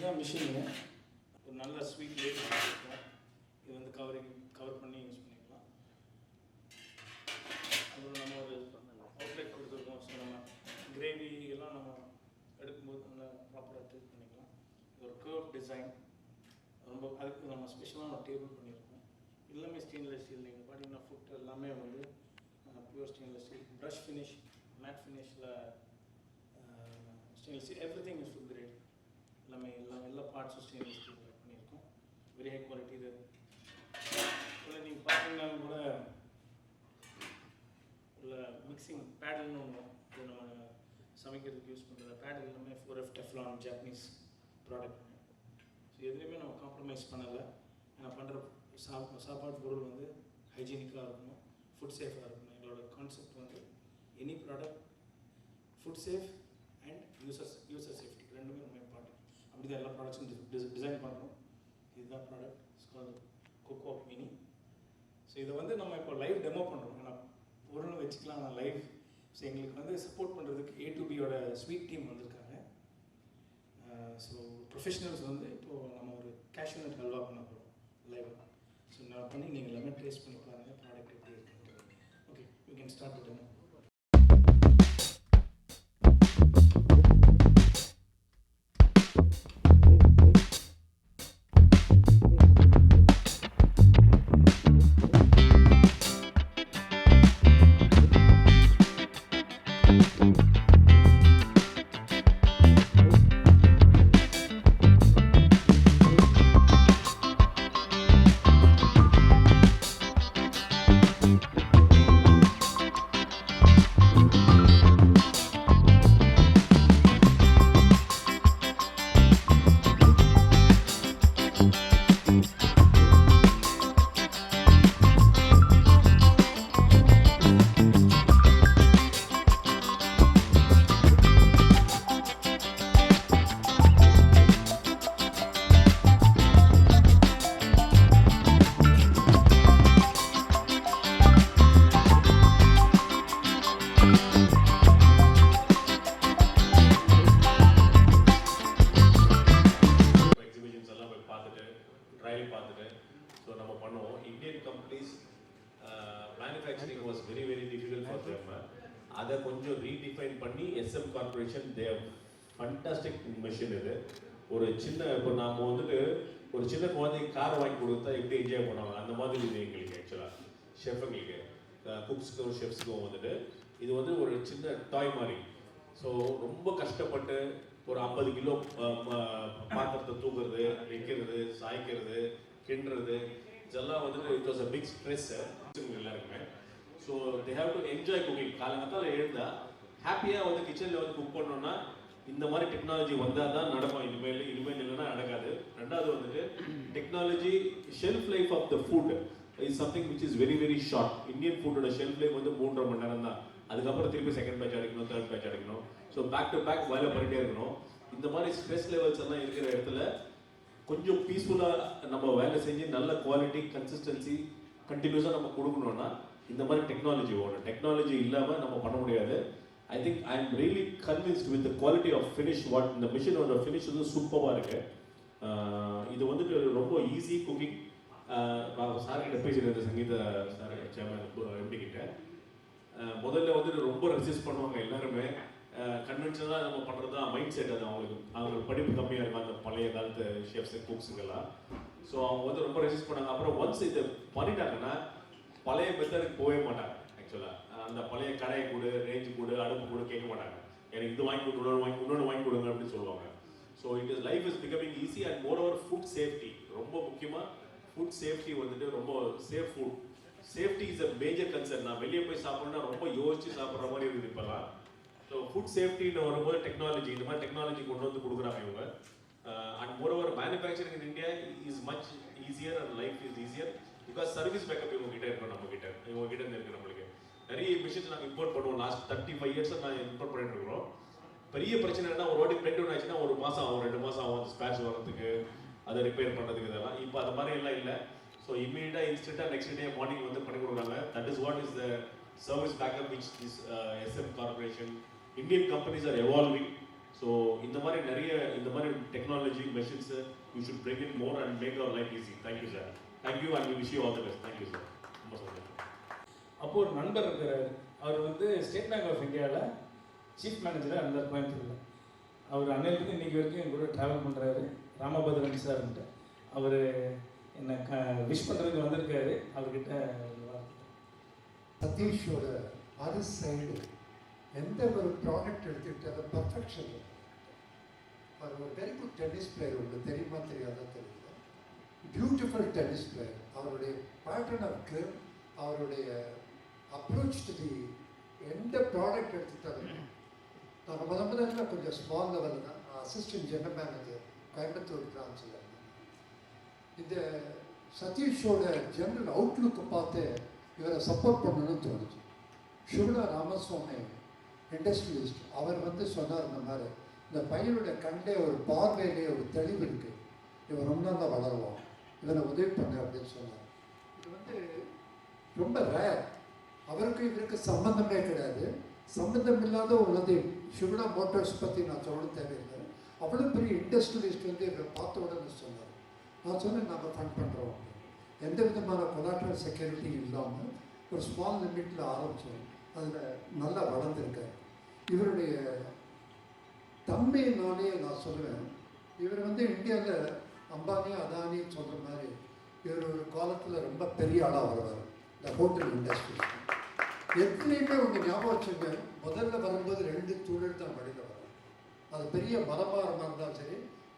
இதுதான் மிஷினு. ஒரு நல்ல ஸ்வீட் லேபிள் இருக்கும். இது வந்து கவர் பண்ணி யூஸ் பண்ணிக்கலாம். அப்புறம் நம்ம ஒரு அவுட்லெட் கொடுத்துருக்கோம். ஸோ நம்ம கிரேவி எல்லாம் நம்ம எடுக்கும்போது நல்லா ப்ராப்பராக ட்ரீட் பண்ணிக்கலாம். இது ஒரு கர்வ் டிசைன். ரொம்ப அதுக்கு நம்ம ஸ்பெஷலான ஒரு டேபிள் பண்ணியிருக்கோம். எல்லாமே ஸ்டெயின்லெஸ் ஸ்டீல். நீங்கள் பார்த்தீங்கன்னா ஃபுட் எல்லாமே வந்து pure stainless steel. Brush finish, matte ஃபினிஷில் stainless steel. Everything is food grade. எல்லாமே எல்லா பார்ட்ஸும் ஸ்டெயின்லெஸ் ஸ்டீல் பண்ணியிருக்கோம். Very high quality. இது இல்லை நீங்கள் பார்த்தீங்கன்னா கூட உள்ள மிக்சிங் பேடல்னு ஒன்று, இது நம்ம சமைக்கிறதுக்கு யூஸ் பண்ணுற பேடல் எல்லாமே 4F Teflon Japanese product. So எதுலேயுமே நம்ம காம்ப்ரமைஸ் பண்ணலை. நான் பண்ணுற சாப்பாடு பொருள் வந்து ஹைஜீனிக்காக இருக்கணும், ஃபுட் சேஃபாக இருக்கணும். எங்களோட கான்செப்ட் வந்து any product food safe and user safety ரெண்டுமே ரொம்ப இம்பார்ட்டன்ட். அப்படி தான் எல்லா ப்ராடக்ட்ஸும் டிசைன் பண்ணுறோம். இதுதான் product. It's called Coco mini. So இதை வந்து நம்ம இப்போ லைவ் டெமோ பண்ணுறோம். ஏன்னா பொருள் வச்சுக்கலாம், ஆனால் லைவ். ஸோ எங்களுக்கு வந்து சப்போர்ட் பண்ணுறதுக்கு A2Bயோட ஸ்வீட் டீம் வந்திருக்காங்க. ஸோ ப்ரொஃபஷனல்ஸ் வந்து இப்போது நம்ம ஒரு கேஷ்யூ நட் ஹல்வா பண்ண போகிறோம் லைவ். ஸோ நான் பண்ணி நீங்கள் எல்லாமே டேஸ்ட் பண்ணி பாருங்கள் ப்ராடக்ட் எப்படி இருக்குன்ட்டு. Okay, we can start the demo. Manufacturing was very difficult for them. அதை கொஞ்சம் ரீடிஃபைன் பண்ணி SM கார்பரேஷன் தே ஃபண்டாஸ்டிக் மிஷின். இது ஒரு சின்ன, இப்போ நாம் வந்துட்டு ஒரு சின்ன குழந்தைக்கு கார் வாங்கி கொடுத்தா எப்படி என்ஜாய் பண்ணுவாங்க அந்த மாதிரி இது எங்களுக்கு ஆக்சுவலாக ஷெஃபுங்களுக்கு, குக்ஸுக்கும் ஷெஃப்ஸுக்கும் வந்துட்டு இது வந்து ஒரு சின்ன டாய் மாதிரி. ஸோ ரொம்ப கஷ்டப்பட்டு ஒரு 50 கிலோ பாத்திரத்தை தூக்குறது, வைக்கிறது, சாய்க்கிறது, கிண்டுறது, இதெல்லாம் வந்துட்டு it was a big stress எல்லாருக்குமே. So they have to enjoy cooking. காலங்கத்தால் எழுந்தால் ஹாப்பியாக வந்து கிச்சனில் வந்து குக் பண்ணோன்னா இந்த மாதிரி டெக்னாலஜி வந்தால் தான் நடக்கும். இனிமேல் இல்லைன்னா நடக்காது. ரெண்டாவது வந்துட்டு technology shelf life of the food is something which is very short. Indian ஃபுட்டோட ஷெல்ஃப் லைஃப் வந்து 3.5 மணி நேரம் தான். அதுக்கப்புறம் திருப்பி செகண்ட் பேட்ச் அடிக்கணும், தேர்ட் பேட்ச் அடிக்கணும். ஸோ பேக் டு பேக் வேலை பண்ணிட்டே இருக்கணும். இந்த மாதிரி ஸ்ட்ரெஸ் லெவல்ஸ் எல்லாம் இருக்கிற இடத்துல கொஞ்சம் பீஸ்ஃபுல்லாக நம்ம வேலை செஞ்சு நல்ல குவாலிட்டி, கன்சிஸ்டன்சி கண்டினியூஸாக நம்ம கொடுக்கணும்னா இந்த மாதிரி டெக்னாலஜி வேணும். டெக்னாலஜி இல்லாமல் நம்ம பண்ண முடியாது. I think I am really convinced with the quality of finish. What இந்த மிஷினோட ஃபினிஷ் வந்து சூப்பராக இருக்கு. இது வந்துட்டு ரொம்ப ஈஸி குக்கிங். நான் சார்கிட்ட பேசிட்டு சங்கீதா சார் சேர்மன் எப்படி கிட்ட முதல்ல வந்துட்டு ரொம்ப ரெசிஸ்ட் பண்ணுவாங்க எல்லாருமே. கன்வென்ஷனலாக நம்ம பண்ணுறது தான் மைண்ட் செட். அது அவங்களுக்கு படிப்பு கம்மியாக இருக்கும் அந்த பழைய காலத்து ஷெஃப்ஸு குக்ஸுங்கெல்லாம். ஸோ அவங்க வந்து ரொம்ப ரெசிஸ்ட் பண்ணாங்க. அப்புறம் ஒன்ஸ் இதை பண்ணிட்டாங்கன்னா பழைய மெத்தடுக்கு போகவே மாட்டாங்க. ஆக்சுவலாக அந்த பழைய கடையை கொடு, ரேஞ்சு கொடு, அடுப்பு கொடு கேட்க மாட்டாங்க. எனக்கு இது வாங்கி கொடுங்க, இன்னொன்று வாங்கி கொடுங்க அப்படின்னு சொல்லுவாங்க. So life is becoming easy and more over food safety ரொம்ப முக்கியமாக. ஃபுட் சேஃப்டி வந்துட்டு ரொம்ப safe food safety is a major concern. நான் வெளியே போய் சாப்பிட்றேன்னா ரொம்ப யோசிச்சு சாப்பிட்ற மாதிரி இருக்குது இப்போல்லாம். ஸோ ஃபுட் சேஃப்டின்னு வரும்போது டெக்னாலஜி, இந்த மாதிரி டெக்னாலஜி கொண்டு வந்து கொடுக்குறாங்க இவங்க. And more over manufacturing in India is much easier and life is easier because service backup இவங்க கிட்ட இருக்கணும். இவங்க கிட்ட இருந்து இருக்கு. நம்மளுக்கு நிறைய மிஷின்ஸ் நாங்கள் இம்போர்ட் பண்ணுவோம். லாஸ்ட் 35 இயர்ஸாக நான் இம்போர்ட் பண்ணிட்டு இருக்கிறோம். பெரிய பிரச்சனை என்ன, ஒரு வாட்டி பிரேக் டவுன் ஆச்சுன்னா 1 மாதம் ஆகும், 2 மாதம் ஆகும் அந்த ஸ்பேர்ஸ் வரதுக்கு, அதை ரிப்பேர் பண்ணுறதுக்கு. இதெல்லாம் இப்போ அது மாதிரி எல்லாம் இல்லை. ஸோ இமீடியட்டாக இன்ஸ்டன்ட்டாக நெக்ஸ்ட் டே மார்னிங் வந்து பண்ணி கொடுக்குறாங்க. That is what is the service backup which this SM Corporation, Indian companies are evolving. So இந்த மாதிரி நிறைய இந்த மாதிரி technology machines you should bring in more and make our life easy. Thank you sir. Thank you and wish you all the best. Thank you sir. ரொம்ப சந்தோஷம். அப்போ ஒரு நண்பர் இருக்கிறார். அவர் வந்து ஸ்டேட் பேங்க் ஆஃப் இந்தியாவில் சீஃப் மேனேஜராக இருந்தார் கோயம்புத்தூரில். அவர் அன்னையிலேருந்து இன்றைக்கி வரைக்கும் என் கூட ட்ராவல் பண்ணுறாரு. ராமபத்ரன் சார்ன்ட்டு அவர் என்னை விஷ் பண்ணுறதுக்கு வந்திருக்காரு. அவர்கிட்ட சதீஷோட அது சைடு எந்த ஒரு ப்ராடக்ட் எடுத்துக்கிட்டு அதை பர்ஃபெக்ஷன். அவர் ஒரு வெரி குட் டென்னிஸ் பிளேயர். உங்களுக்கு தெரியுமா தெரியாதா தெரியல. Beautiful tennis player. அவருடைய பேட்டர்ன் ஆஃப் கேம், அவருடைய அப்ரோச் டு தி எந்த ப்ராடக்ட் எடுத்துக்கிட்டாலும். நான் முதல்ல கொஞ்சம் ஸ்மால் லெவலில் தான் அசிஸ்டன்ட் ஜெனரல் மேனேஜர் கோயம்புத்தூர் பிரான்ச்சில். இந்த சதீஷோட ஜெனரல் அவுட்லுக்கை பார்த்து இவரை சப்போர்ட் பண்ணணும்னு தோணுச்சு. சுகுணா ராமசுவாமி இண்டஸ்ட்ரியலிஸ்ட், அவர் வந்து சொன்னார் இந்த மாதிரி, இந்த பையனுடைய கண்டே ஒரு பார்வையிலே ஒரு தெளிவு இருக்குது, இவன் ரொம்ப நல்லா வளருவான், இவனை உதவி பண்ண அப்படின்னு சொன்னார். இது வந்து ரொம்ப ரேர். அவருக்கு இவருக்கு சம்பந்தமே கிடையாது. சம்பந்தம் இல்லாத ஒரு சுகுணா மோட்டார்ஸ் பற்றி நான் சொல்ல தேவையில்லை. அவ்வளோ பெரிய இண்டஸ்ட்ரியலிஸ்ட் வந்து இவரை பார்த்த உடனே சொன்னார். நான் சொன்னேன், நாங்கள் ஃபண்ட் பண்ணுறோம். எந்த விதமான கொலாட்ரல் செக்யூரிட்டி இல்லாமல் ஒரு ஸ்மால் லிமிட்டில் ஆரம்பித்தோம். அதில் நல்லா வளர்ந்துருக்கார். இவருடைய தன்மையினாலே நான் சொல்லுவேன், இவர் வந்து இந்தியாவில் அம்பானி அதானி சொல்கிற மாதிரி இவர் ஒரு காலத்தில் ரொம்ப பெரிய ஆளாக வருவார். இந்த ஹோட்டல் இண்டஸ்ட்ரி எத்தனையுமே உங்கள் ஞாபகம் வச்சுங்க, முதல்ல வரும்போது 2 தொழில் தான் வழியில் வரும். அது பெரிய மரபாரமாக இருந்தாலும் சரி,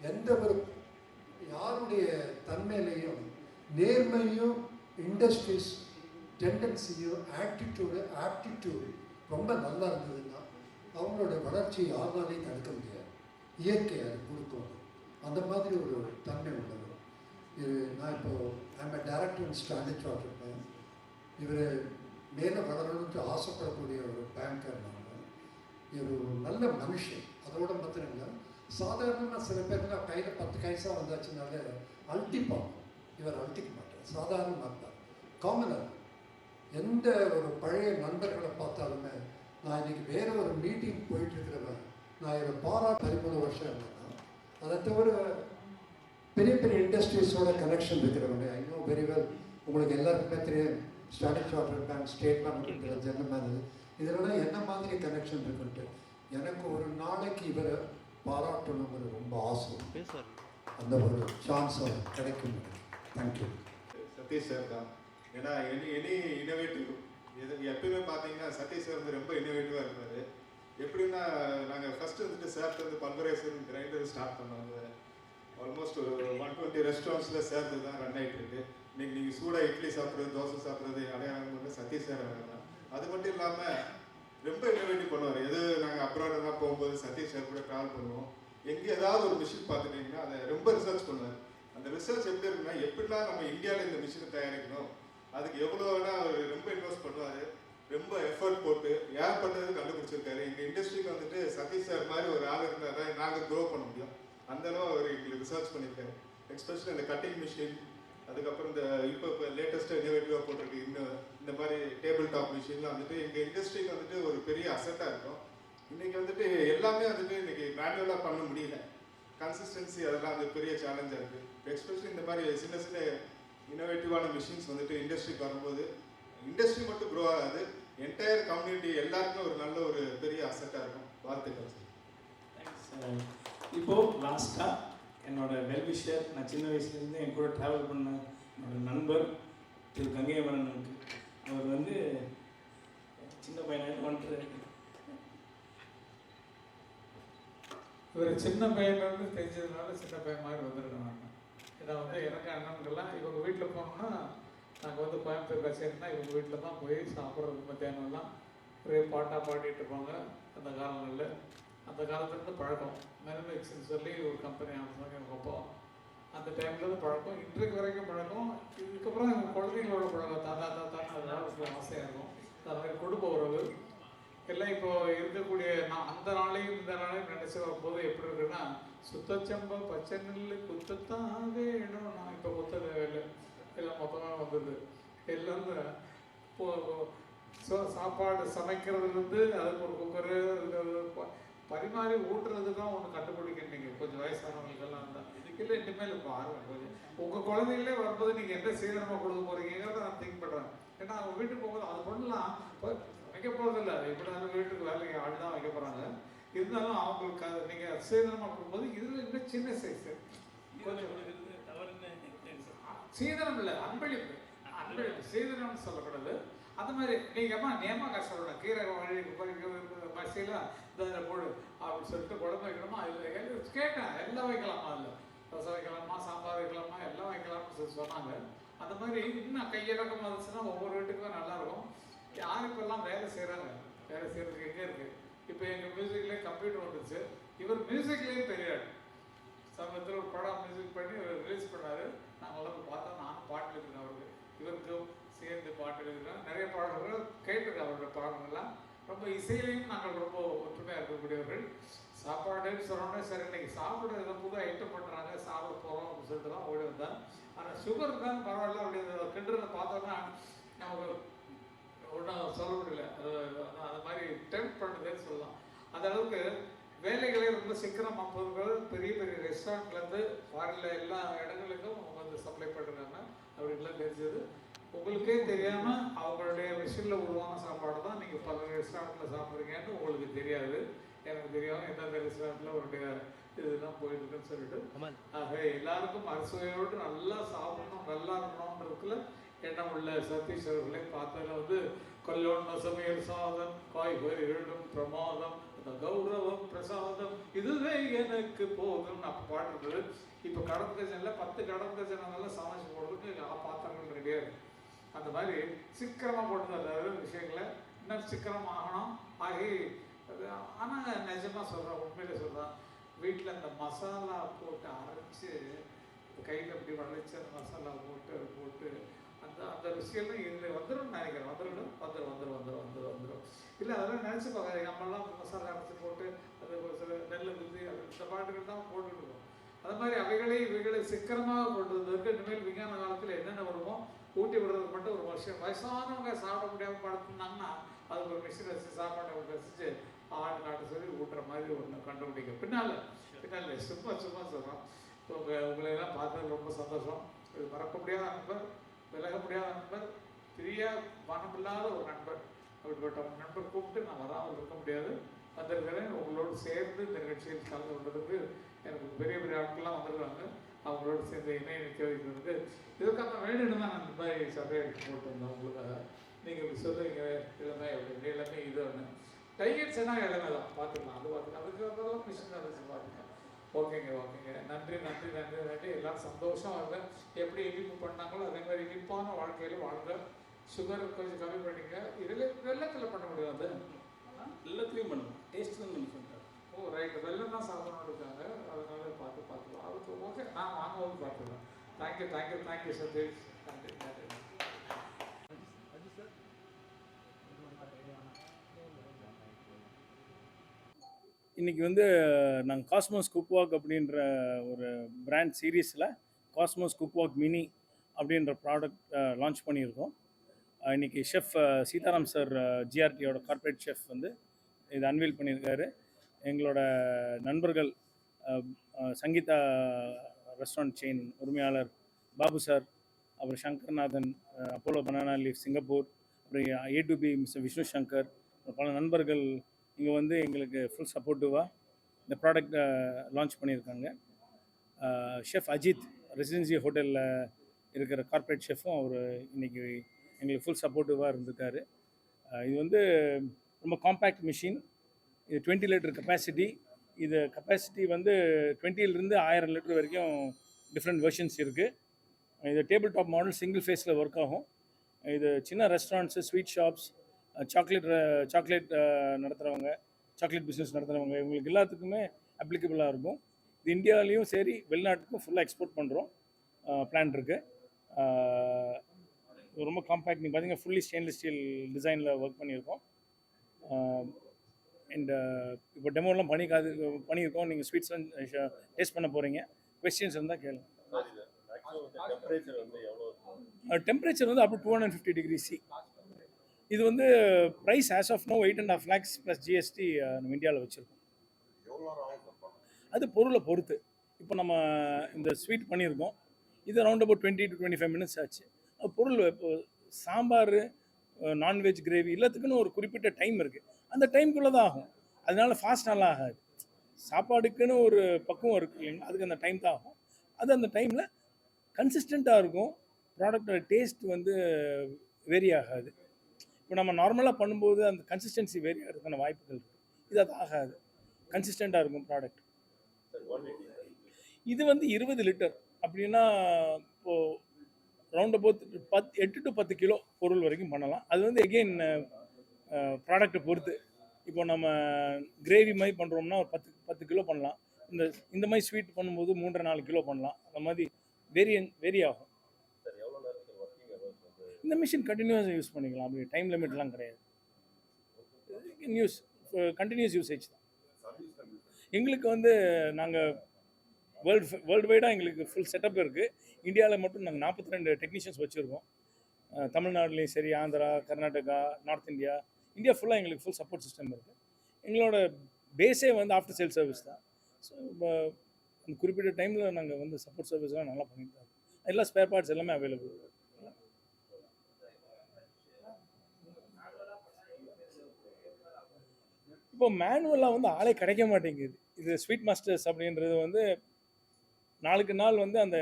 எந்த ஒரு யாருடைய தன்மையிலையும் நேர்மையும் இண்டஸ்ட்ரீஸ் டெண்டன்சியும் ஆப்டிடியூடு ரொம்ப நல்லா இருந்ததுன்னா அவங்களோட வளர்ச்சி யாருனாலையும் தடுக்க முடியாது. இயற்கை அது கொடுக்கும். அந்த மாதிரி ஒரு தன்மை உள்ளது. இது நான் இப்போது I'm director in standard chartered bank. இவர் மேலே வளரணும்னு ஆசைப்படக்கூடிய ஒரு பேங்கர். இவர் ஒரு நல்ல மனுஷன். அதோட மாத்திரம் இல்லை, சாதாரணமாக சில பேர்லாம் கையில் 10 பைசா வந்தாச்சுனால அழட்டிப்பாங்க. இவர் அழட்டிக்க மாட்டார். சாதாரண நண்பர், காமனர். எந்த ஒரு பழைய நண்பர்களை பார்த்தாலுமே, நான் இன்றைக்கி வேறு ஒரு மீட்டிங் போயிட்டுருக்கிறவன், நான் இவரை 13 வருஷம் இருந்தேன்னா, அதை தவிர பெரிய பெரிய இண்டஸ்ட்ரீஸோட கனெக்ஷன் இருக்கிறவங்க. I know very well. உங்களுக்கு எல்லாருக்குமே தெரியும், standard chartered bank, state bank, general manager, இதெல்லாம் என்ன மாதிரி கனெக்ஷன் இருக்குன்ட்டு எனக்கு ஒரு நாளைக்கு இவரை பாராட்டணுங்கிற ரொம்ப ஆசை. அந்த ஒரு சான்ஸ் கிடைக்கும். தேங்க்யூ. சதீஷ் சார் தான். ஏன்னா எனி இன்னோவேட்டிவ் எப்பயுமே பார்த்தீங்கன்னா சதீஷ் சார் வந்து ரொம்ப இன்னோவேட்டிவாக இருந்தார். எப்படின்னா நாங்கள் ஃபஸ்ட்டு வந்துட்டு சார் வந்து பல்வரைசர் கிரைண்டர் ஸ்டார்ட் பண்ணோம். ஆல்மோஸ்ட் ஒரு 120 ரெஸ்டாரண்ட்ஸில் சேர்த்து தான் ரன் ஆகிட்டு இருக்கு. இன்னைக்கு நீங்கள் சூடாக இட்லி சாப்பிட்றது, தோசை சாப்பிட்றது அடையாளம் வந்து சதீஷ் சார் தான். அது மட்டும் இல்லாமல் ரொம்ப இன்னோவேட்டிவ் பண்ணுவார். எது நாங்கள் அப்ராடெல்லாம் போகும்போது சதீஷ் சார் கூட ட்ராவல் பண்ணுவோம். எங்கே ஏதாவது ஒரு மிஷின் பார்த்துட்டிங்கன்னா அதை ரொம்ப ரிசர்ச் பண்ணுவார். அந்த ரிசர்ச் எப்படி இருக்குன்னா, எப்படிலாம் நம்ம இந்தியாவில் இந்த மிஷினை தயாரிக்கணும், அதுக்கு எவ்வளோ வேணால் அவர் ரொம்ப இன்வெஸ்ட் பண்ணுவார். ரொம்ப எஃபர்ட் போட்டு யார் பண்ணுறது கண்டுபிடிச்சிருக்காரு. எங்கள் இண்டஸ்ட்ரிக்கு வந்துட்டு சதீஷ் சார் மாதிரி ஒரு ஆள் இருந்தால் தான் நாங்கள் க்ரோ பண்ண முடியும். அந்தளவு அவர் எங்களுக்கு ரிசர்ச் பண்ணியிருக்காரு. எஸ்பெஷலி அந்த கட்டிங் மிஷின், அதுக்கப்புறம் இந்த இப்போ லேட்டஸ்ட்டாக இன்னோவேட்டிவாக போட்டிருக்கு இந்த மாதிரி டேபிள் டாப் மிஷின்லாம் வந்துட்டு எங்கள் இண்டஸ்ட்ரிக்கு வந்துட்டு ஒரு பெரிய அசட்டாக இருக்கும். இன்றைக்கி வந்துட்டு எல்லாமே வந்துட்டு இன்றைக்கி மேனுவலாக பண்ண முடியல. கன்சிஸ்டன்சி அதெல்லாம் வந்து பெரிய சேலஞ்சாக இருக்குது. எஸ்பெஷலி இந்த மாதிரி சின்ன சின்ன இன்னோவேட்டிவான மிஷின்ஸ் வந்துட்டு இண்டஸ்ட்ரிக்கு வரும்போது இண்டஸ்ட்ரி மட்டும் க்ரோ ஆகாது, என்டையர் கம்யூனிட்டி எல்லாருக்குமே ஒரு நல்ல ஒரு பெரிய அசட்டாக இருக்கும். வாழ்த்துக்கள் சார். இப்போது லாஸ்ட்டாக என்னோட வெல்விஷர், நான் சின்ன வயசுலேருந்து என் கூட ட்ராவல் பண்ண என்னோட நண்பர் திரு கங்கையமரனுக்கு, அவர் வந்து சின்ன பையனாக பண்ணுறாரு. இவர் சின்ன பையன்லேருந்து தெரிஞ்சதுனால சின்ன பையன் மாதிரி வந்துருக்கேன். ஏன்னா வந்து எனக்கு அண்ணன்கள்லாம் இவங்க வீட்டில் போனோம்னா, நாங்கள் வந்து கோயம்புத்தூர் கச்சேரினா இவங்க வீட்டில் தான் போய் சாப்பிட்றது. மத்தியானம்லாம் ஒரே பாட்டாக பாடிட்டு இருப்பாங்க. அந்த காலங்களில் அந்த காலத்துலேருந்து பழக்கம். மெனமிக்ஸ்ன்னு சொல்லி ஒரு கம்பெனி ஆரம்பிச்சாங்க எங்கள் அப்பா. அந்த டைம்லேருந்து பழக்கம், இன்றைக்கு வரைக்கும் பழக்கம். இதுக்கப்புறம் எங்கள் குழந்தைங்களோட பழக்கம். தாத்தா தாத்தான்னு அதனால ஆசையாக இருக்கும். அது மாதிரி குடும்ப உறவு எல்லாம் இப்போ இருக்கக்கூடிய அந்த நாளையும் இந்த நாளையும் நினச்சி வரும்போது எப்படி இருக்குன்னா, சுத்தச்சம்பா பச்சை நெல் குத்தத்தான் வேணும். நான் இப்போ குத்த தேவையில்லை, எல்லாம் மொத்தமாக வந்தது. எல்லாம் சாப்பாடு சமைக்கிறதுலேருந்து அதுக்கு ஒரு குக்கரு, பரிமாறி ஊட்டுறதுதான் ஒன்று கண்டுபிடிக்க நீங்கள் கொஞ்சம் வயசானவங்களுக்கெல்லாம் தான் இல்லை இனிமேல் பாருங்க கொஞ்சம் உங்கள் குழந்தைங்களே வரும்போது நீங்கள் எந்த சீக்கிரமாக கொடுக்க போகிறீங்கிறத நான் திங்க் பண்ணுறேன். ஏன்னா அவங்க வீட்டுக்கு போகும்போது அது பண்ணலாம் இப்போ வைக்க போகிறதில்ல, எப்படினாலும் வீட்டுக்கு வேலைக்கு ஆள் தான் வைக்க போகிறாங்க. இருந்தாலும் அவங்களுக்கு அது நீங்கள் சீதனமாக கொடுக்கும்போது இதில் இன்னும் சின்ன சைஸு கொஞ்சம் சீதனம் இல்லை, அன்பளிப்பு. அன்பளிப்பு சீதனம்னு சொல்லக்கூடாது. அந்த மாதிரி நீங்கள் அம்மா நேமாக கஷ்டப்படணும். கீரை வழி மசிலாம் இந்த போடு அப்படின்னு சொல்லிட்டு குழம்பு வைக்கணுமா, அதில் கேட்டேன் எல்லாம் வைக்கலாமா, அதில் ரசம் வைக்கலாமா, சாம்பார் வைக்கலாமா, எல்லாம் வைக்கலாம்னு சொல்லி சொன்னாங்க. அந்த மாதிரி இன்னும் கையிறக்கம் வந்துச்சுன்னா ஒவ்வொரு வீட்டுக்கும் நல்லாயிருக்கும். யார் இப்பெல்லாம் வேலை செய்கிறாங்க, வேலை செய்கிறதுக்கு எங்கே இருக்குது. இப்போ எங்கள் மியூசிக்லேயே கம்ப்யூட்டர் வந்துச்சு. இவர் மியூசிக்லேயும் பெரிய சமயத்தில் ஒரு படம் மியூசிக் பண்ணி ரிலீஸ் பண்ணார். நாங்களாம் பார்த்தா நானும் பாட்டு எழுதுறேன் அவருக்கு, இவருக்கும் சேர்ந்து பாட்டு எழுதுகிறேன். நிறைய பாடல்கள் கேட்டிருக்கேன் அவரோட பாடல்கள்லாம். ரொம்ப இசையிலையும் நாங்கள் ரொம்ப ஒற்றுமையாக இருக்கக்கூடியவர்கள். சாப்பாடுன்னு சொன்னோன்னே சரி இன்னைக்கு சாப்பிட ஏதோ புது ஐட்டம் பண்ணுறாங்க சாப்பிட போகிறோம் அப்படின்னு சொல்லிட்டு தான் ஓடி வந்தேன். ஆனால் சுகர் தான் பரவாயில்ல அப்படி கிண்டுறதை பார்த்தோன்னா நமக்கு ஒன்றும் சொல்ல முடியல. அது மாதிரி டெம்ப் பண்ணுறதுன்னு சொல்லலாம். அந்த அளவுக்கு வேலைகளே ரொம்ப சீக்கிரம் 50 பேர் பெரிய பெரிய ரெஸ்டாரண்ட்லேருந்து ஃபாரினில் எல்லா இடங்களுக்கும் வந்து சப்ளை பண்ணுறாங்க அப்படின்லாம் தெரிஞ்சது. உங்களுக்கே தெரியாமல் அவங்களுடைய மிஷினில் உருவான சாப்பாடு தான் நீங்கள் பல ரெஸ்டாரண்ட்டில் சாப்பிட்றீங்கன்னு உங்களுக்கு தெரியாது. எனக்கு தெரியாமல் எந்தெந்த ரெஸ்டாரண்ட்டில் அவருடைய இதுதான் போயிட்டுருக்குன்னு சொல்லிட்டு ஆக எல்லாருக்கும் அறுசுவையோடு நல்லா சாப்பிடணும் நல்லா இருக்கணும்ன்றதுக்குள்ள எண்ணம் உள்ள சதீஷ் அவர்களை பார்த்ததில் வந்து கொல்லோன்ன சமையல் சாதம் காய்கறிகளும் பிரமாதம் கௌரவம் பிரசாதம் இதுவே எனக்கு போதும் அப்போ பாடுறது. இப்போ கடந்த ஜனில் 10 கடந்த ஜனங்கள்லாம் சமைச்சு போடுறதுக்கு பாத்திரங்கள் ரெடியாக இருக்கு. அந்த மாதிரி சீக்கிரமாக போட்டு அதாவது விஷயங்களை இன்னும் சீக்கிரம் ஆகணும். ஆகி ஆனால் நிஜமாக சொல்கிறேன், உண்மையில சொல்கிறேன், வீட்டில் அந்த மசாலா போட்டு அரைச்சி கையில் அப்படி வளைச்சி அந்த மசாலா போட்டு அந்த அந்த விஷயம்லாம் இதில் வந்துடும் நினைக்கிறேன். வந்துடும் இல்லை அதெல்லாம் நினச்சி பார்க்காது. நம்மளாம் மசாலா அரைச்சி போட்டு அது ஒரு சில நெல்லை குத்தி அது இந்த பாட்டுகள் தான் போட்டுருக்கோம். அது மாதிரி இவைகளை சீக்கிரமாக கொண்டு வந்ததுக்கு இனிமேல் விஞ்ஞான காலத்தில் என்னென்ன வருமோ ஊட்டி விடுறதுக்கு மட்டும் ஒரு வருஷம் வயசானவங்க சாப்பிட முடியாமல் படுத்துனாங்கன்னா அதுக்கு ஒரு மிஷின் வச்சு சாப்பாட்டை வச்சுட்டு ஆடு நாட்டு சொல்லி ஊட்டுற மாதிரி ஒன்று கண்டுபிடிக்க பின்னால் சும்மா சொல்கிறோம். உங்களையெல்லாம் பார்த்தது ரொம்ப சந்தோஷம். இது மறக்க முடியாத நண்பர், விலக முடியாத நண்பர், பிரிய மனமில்லாத ஒரு நண்பர். அப்படிப்பட்ட நண்பர் கூப்பிட்டு நான் வராமல் இருக்க முடியாது. வந்திருக்கிறேன். உங்களோடு சேர்ந்து இந்த நிகழ்ச்சியில் கலந்து கொண்டதுக்கு எனக்கு பெரிய பெரிய ஆட்கள்லாம் வந்திருக்காங்க. அவங்களோட சேர்ந்து இணைய நிற்க வைக்கிறதுக்கு இதுக்காக வேணும்னு தான் நான் இந்த மாதிரி சபையை போட்டு வந்தேன் உங்களுக்காக. நீங்கள் இப்படி சொல்லுவீங்க இளமை அப்படின்னு, இளமை இது ஒன்று டைகெட் சொன்னால் இளமை தான் பார்த்துக்கலாம். அது பார்த்துக்கலாம். அதுக்கு மிஷின் அதை பார்த்துக்கலாம். ஓகேங்க நன்றி. எல்லாம் சந்தோஷம் வருங்க. எப்படி இனிப்பு பண்ணாங்களோ அதே மாதிரி இனிப்பான வாழ்க்கையில் வாழ்ங்க. சுகர் கொஞ்சம் கம்மி பண்ணிங்க. இதில் வெள்ளத்தில் பண்ண முடியாது, எல்லாத்துலேயும் பண்ணுவோம். டேஸ்ட் தான் பண்ணி சொல்லிட்டாங்க. ஓ ரைட்டு, வெள்ளம் தான் சாப்பிடணும் இருக்காங்க. அதனால பார்த்துக்கலாம். அதுக்கு ஓகே, நான் வாங்கும்போது பார்த்துக்கலாம். தேங்க்யூ சதீஷ். நன்றி. இன்றைக்கி வந்து நாங்கள் காஸ்மோஸ் குக்வாக் அப்படின்ற ஒரு பிராண்ட் சீரீஸில் காஸ்மோஸ் குக்வாக் மினி அப்படின்ற ப்ராடக்ட் லான்ச் பண்ணியிருக்கோம். இன்றைக்கி ஷெஃப் சீதாராம் சார் ஜிஆர்டியோட கார்ப்பரேட் ஷெஃப் வந்து இது அன்வீல் பண்ணியிருக்காரு. எங்களோட நண்பர்கள் சங்கீதா ரெஸ்டாரண்ட் செயின் உரிமையாளர் பாபு சார், அப்புறம் சங்கர்நாதன், அப்போலோ பனானா லீஃப் சிங்கப்பூர், அப்புறம் A2B மிஸ்டர் விஷ்ணு சங்கர், பல நண்பர்கள் இங்கே வந்து எங்களுக்கு ஃபுல் சப்போர்ட்டிவாக இந்த ப்ராடக்டை லான்ச் பண்ணியிருக்காங்க. ஷெஃப் அஜித் ரெசிடென்சி ஹோட்டலில் இருக்கிற கார்ப்பரேட் ஷெஃப்பும் அவர் இன்றைக்கி எங்களுக்கு ஃபுல் சப்போர்ட்டிவாக இருந்திருக்காரு. இது வந்து ரொம்ப காம்பேக்ட் மிஷின். இது 20 லிட்டர் கெப்பாசிட்டி. இது கெப்பாசிட்டி வந்து 20லிருந்து 1000 லிட்டர் வரைக்கும் டிஃப்ரெண்ட் வெர்ஷன்ஸ் இருக்குது. இது டேபிள் டாப் மாடல் சிங்கிள் ஃபேஸில் ஒர்க் ஆகும். இது சின்ன ரெஸ்டாரண்ட்ஸு, ஸ்வீட் ஷாப்ஸ், சாக்லேட் நடத்துகிறவங்க, சாக்லேட் பிஸ்னஸ் நடத்துகிறவங்க, இவங்களுக்கு எல்லாத்துக்குமே அப்ளிகபிளாக இருக்கும். இது இந்தியாவிலையும் சரி வெளிநாட்டுக்கும் ஃபுல்லாக எக்ஸ்போர்ட் பண்ணுறோம் பிளான் இருக்குது. ரொம்ப காம்பேக்ட். நீங்கள் பார்த்தீங்கன்னா ஃபுல்லி ஸ்டெயின்லெஸ் ஸ்டீல் டிசைனில் ஒர்க் பண்ணியிருக்கோம். அண்ட் இப்போ டெமோலாம் பண்ணியிருக்கோம். நீங்கள் ஸ்வீட்ஸ்லாம் டேஸ்ட் பண்ண போகிறீங்க. கொஸ்டின்ஸ் இருந்தால் கேளுங்க. டெம்பரேச்சர் வந்து அப் டு 250 டிகிரி C. இது வந்து price as of no 8.5 lakhs plus GST நம்ம இந்தியாவில் வச்சுருக்கோம். அது பொருளை பொறுத்து. இப்போ நம்ம இந்த ஸ்வீட் பண்ணியிருக்கோம், இது அரௌண்ட் அபவுட் 20 to 25 மினிட்ஸ் ஆச்சு. பொருள் இப்போ சாம்பார், நான்வெஜ் கிரேவி எல்லாத்துக்குன்னு ஒரு குறிப்பிட்ட டைம் இருக்குது. அந்த டைம்குள்ளே தான் ஆகும். அதனால ஃபாஸ்ட் நல்லா ஆகாது. சாப்பாடுக்குன்னு ஒரு பக்குவம் இருக்குது இல்லைங்களா, அதுக்கு அந்த டைம் தான் ஆகும். அது அந்த டைமில் கன்சிஸ்டண்ட்டாக இருக்கும். ப்ராடக்டோட டேஸ்ட் வந்து வேரி ஆகாது. இப்போ நம்ம நார்மலாக பண்ணும்போது அந்த கன்சிஸ்டன்சி வேரி ஆகிறதுக்கான வாய்ப்புகள் இருக்குது. இது அது ஆகாது, கன்சிஸ்டண்ட்டாக இருக்கும் ப்ராடக்ட். இது வந்து 20 லிட்டர் அப்படின்னா இப்போது ரவுண்ட் அபவுட் 8 to 10 கிலோ பொருள் வரைக்கும் பண்ணலாம். அது வந்து எகெயின் ப்ராடக்ட்டை பொறுத்து. இப்போ நம்ம கிரேவி மாதிரி பண்ணுறோம்னா ஒரு 10 கிலோ பண்ணலாம். இந்த மாதிரி ஸ்வீட் பண்ணும்போது 3.5-4 கிலோ பண்ணலாம். அந்த மாதிரி வேரி ஆகும். இந்த மிஷின் கண்டினியூஸாக யூஸ் பண்ணிக்கலாம். அப்படி டைம் லிமிட்லாம் கிடையாது. கண்டினியூஸ் யூசேஜ் தான். எங்களுக்கு வந்து நாங்கள் வேர்ல்டு வைடாக எங்களுக்கு ஃபுல் செட்டப் இருக்குது. இந்தியாவில் மட்டும் நாங்கள் 42 டெக்னீஷியன்ஸ் வச்சுருக்கோம். தமிழ்நாடுலேயும் சரி, ஆந்திரா, கர்நாடகா, நார்த் இந்தியா ஃபுல்லாக எங்களுக்கு ஃபுல் சப்போர்ட் சிஸ்டம் இருக்குது. எங்களோட பேஸே வந்து ஆஃப்டர் சேல் சர்வீஸ் தான். ஸோ அந்த குறிப்பிட்ட டைமில் நாங்கள் வந்து சப்போர்ட் சர்வீஸ்லாம் நல்லா பண்ணிட்டு இருக்கோம். எல்லா ஸ்பேர் பார்ட்ஸ் எல்லாமே அவைலபிள். இப்போ மேனுவலாக வந்து ஆளே கிடைக்க மாட்டேங்குது. இது ஸ்வீட் மாஸ்டர்ஸ் அப்படின்றது வந்து நாளுக்கு நாள் வந்து அந்த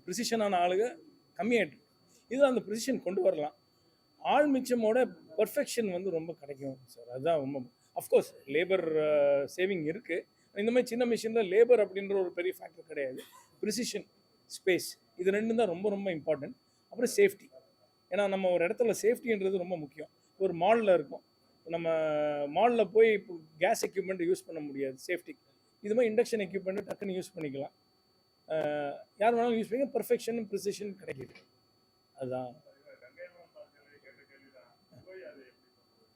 ப்ரிசிஷனான ஆளுங்க கம்மியாயிட்டு. இது அந்த ப்ரிசிஷன் கொண்டு வரலாம். ஆள் மிச்சமோட பர்ஃபெக்ஷன் வந்து ரொம்ப கிடைக்கும் சார். அதுதான் ரொம்ப. அஃப்கோர்ஸ் லேபர் சேவிங் இருக்குது. இந்த மாதிரி சின்ன மிஷினில் லேபர் அப்படின்ற ஒரு பெரிய ஃபேக்டர் கிடையாது. ப்ரிசிஷன், ஸ்பேஸ், இது ரெண்டும் தான் ரொம்ப ரொம்ப இம்பார்ட்டன்ட். அப்புறம் சேஃப்டி. ஏன்னா நம்ம ஒரு இடத்துல சேஃப்டின்றது ரொம்ப முக்கியம். ஒரு மாலில் இருக்கும், நம்ம மாலில் போய் இப்போ கேஸ் எக்யூப்மெண்ட் யூஸ் பண்ண முடியாது சேஃப்டி. இது மாதிரி இண்டக்ஷன் எக்யூப்மெண்ட் டக்குன்னு யூஸ் பண்ணிக்கலாம். யார் வேணாலும் யூஸ் பண்ணி பர்ஃபெக்ஷன், ப்ரிசிஷன் கிடைக்கிது. அதுதான்.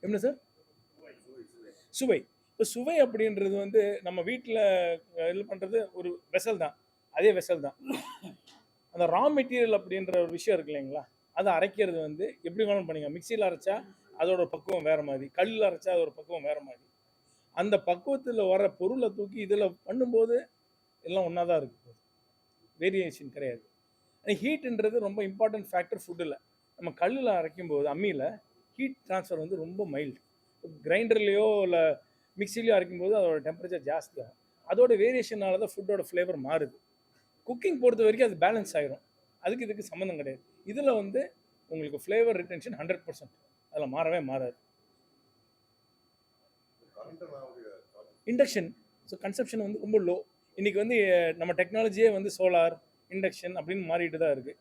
என்ன சார் சுவை? இப்போ சுவை அப்படின்றது வந்து நம்ம வீட்டில் இது பண்ணுறது ஒரு வெசல் தான். அதே வெசல் தான். அந்த ரா மெட்டீரியல் அப்படின்ற ஒரு விஷயம் இருக்கு இல்லைங்களா, அதை அரைக்கிறது வந்து எப்படி வேணாலும் பண்ணிக்கலாம். மிக்சியில் அரைச்சா அதோட பக்குவம் வேறு மாதிரி, கல்லில் அரைச்சா அதோட பக்குவம் வேறு மாதிரி. அந்த பக்குவத்தில் வர பொருளை தூக்கி இதில் பண்ணும்போது எல்லாம் ஒன்றா தான் இருக்குது. வேரியேஷன் கிடையாது. ஹீட்டுன்றது ரொம்ப இம்பார்ட்டன்ட் ஃபேக்டர் ஃபுட்டில். நம்ம கல்லில் அரைக்கும்போது அம்மியில் ஹீட் ட்ரான்ஸ்ஃபர் வந்து ரொம்ப மைல்டு. கிரைண்டர்லேயோ இல்லை மிக்சிலையோ அரைக்கும்போது அதோட டெம்பரேச்சர் ஜாஸ்தி ஆகும். அதோட வேரியேஷனால தான் ஃபுட்டோட ஃப்ளேவர் மாறுது. குக்கிங் பொறுத்த வரைக்கும் அது பேலன்ஸ் ஆகிரும். அதுக்கு இதுக்கு சம்மந்தம் கிடையாது. இதில் வந்து உங்களுக்கு ஃப்ளேவர் ரிட்டென்ஷன் 100%. அதில் மாறவே மாறாது. இண்டக்ஷன் ஸோ கன்சப்ஷன் வந்து ரொம்ப லோ. இன்றைக்கி வந்து நம்ம டெக்னாலஜியே வந்து சோலார், இண்டக்ஷன் அப்படின்னு மாறிட்டு தான் இருக்குது.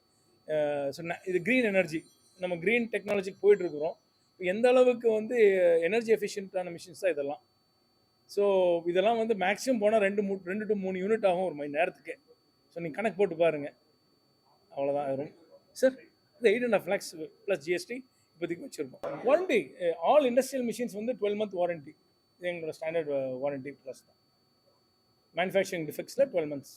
ஸோ இது க்ரீன் எனர்ஜி, நம்ம க்ரீன் டெக்னாலஜிக்கு போயிட்டுருக்குறோம். எந்த அளவுக்கு வந்து எனர்ஜி எஃபிஷியன்ட்டான மிஷின்ஸ் தான் இதெல்லாம். ஸோ இதெல்லாம் வந்து மேக்ஸிமம் போனால் 2 to 3 யூனிட் ஆகும் ஒரு மணி நேரத்துக்கு. ஸோ நீங்கள் கணக்கு போட்டு பாருங்கள், அவ்வளோதான் வரும் சார். இது 8.5 lakhs ப்ளஸ் ஜிஎஸ்டி இப்போதைக்கு வச்சுருக்கோம். வாரண்டி ஆல் இண்டஸ்ட்ரியல் மிஷின்ஸ் வந்து 12 month வாரண்டி. இது எங்களோட ஸ்டாண்டர்ட் வாரண்டி ப்ளஸ் தான். மேனுஃபேக்சரிங் டிஃபெக்ட்ஸில் 12 months.